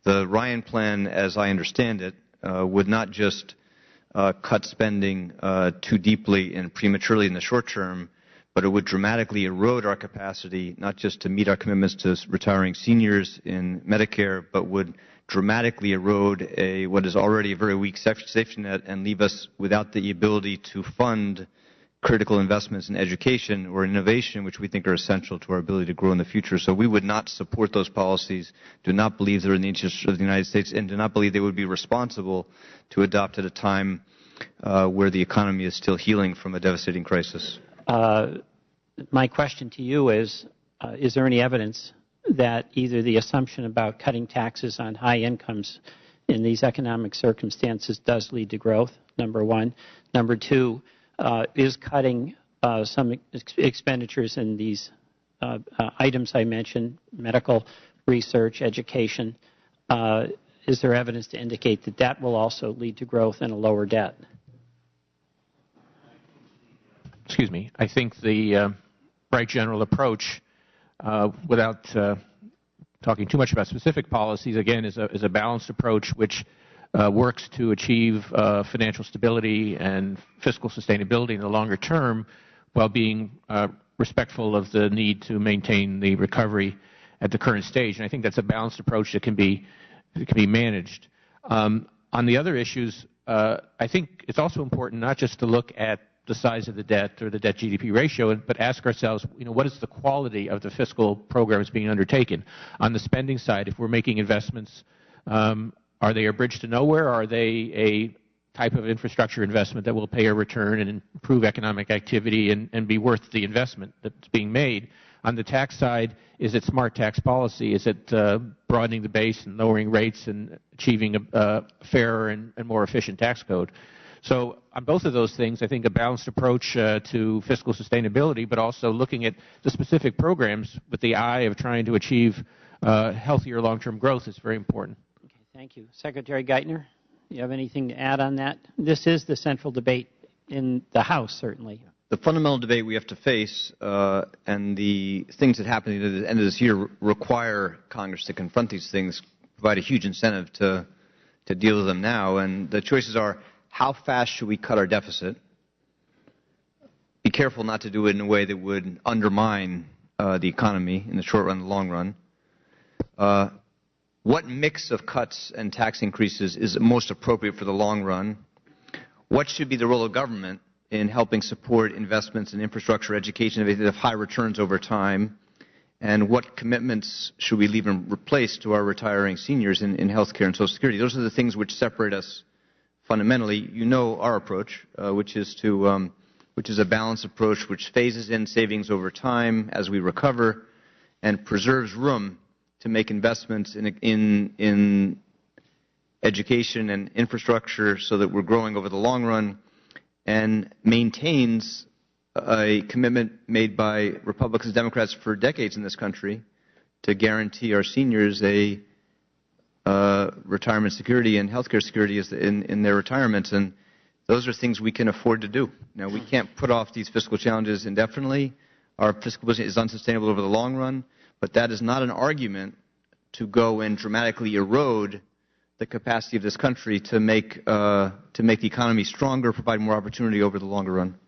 The Ryan plan, as I understand it, would not just cut spending too deeply and prematurely in the short term, but it would dramatically erode our capacity not just to meet our commitments to retiring seniors in Medicare, but would dramatically erode what is already a very weak safety net and leave us without the ability to fund critical investments in education or innovation, which we think are essential to our ability to grow in the future. So we would not support those policies, do not believe they're in the interest of the United States, and do not believe they would be responsible to adopt at a time where the economy is still healing from a devastating crisis. My question to you is there any evidence that either the assumption about cutting taxes on high incomes in these economic circumstances does lead to growth, number one? Number two, is cutting some expenditures in these items I mentioned, medical research, education, is there evidence to indicate that that will also lead to growth and a lower debt? Excuse me. I think the right general approach, without talking too much about specific policies, again, is a balanced approach which works to achieve financial stability and fiscal sustainability in the longer term while being respectful of the need to maintain the recovery at the current stage. And I think that's a balanced approach that can be managed. On the other issues, I think it's also important not just to look at the size of the debt or the debt-GDP ratio, but ask ourselves, what is the quality of the fiscal programs being undertaken? On the spending side, if we're making investments, are they a bridge to nowhere, or are they a type of infrastructure investment that will pay a return and improve economic activity and be worth the investment that's being made? On the tax side, is it smart tax policy? Is it broadening the base and lowering rates and achieving a fairer and more efficient tax code? So on both of those things, I think a balanced approach to fiscal sustainability, but also looking at the specific programs with the eye of trying to achieve healthier long-term growth is very important. Okay, thank you. Secretary Geithner, do you have anything to add on that? This is the central debate in the House, certainly. The fundamental debate we have to face and the things that happen at the end of this year require Congress to confront these things, provide a huge incentive to deal with them now. And the choices are, how fast should we cut our deficit? Be careful not to do it in a way that would undermine the economy in the short run and the long run. What mix of cuts and tax increases is most appropriate for the long run? What should be the role of government in helping support investments in infrastructure, education, that have high returns over time? And what commitments should we leave and replace to our retiring seniors in health care and Social Security? Those are the things which separate us fundamentally. You know our approach, which is a balanced approach which phases in savings over time as we recover and preserves room to make investments in education and infrastructure so that we're growing over the long run, and maintains a commitment made by Republicans and Democrats for decades in this country to guarantee our seniors a retirement security and health care security in their retirements. And those are things we can afford to do. Now, we can't put off these fiscal challenges indefinitely. Our fiscal position is unsustainable over the long run, but that is not an argument to go and dramatically erode the capacity of this country to make the economy stronger, provide more opportunity over the longer run.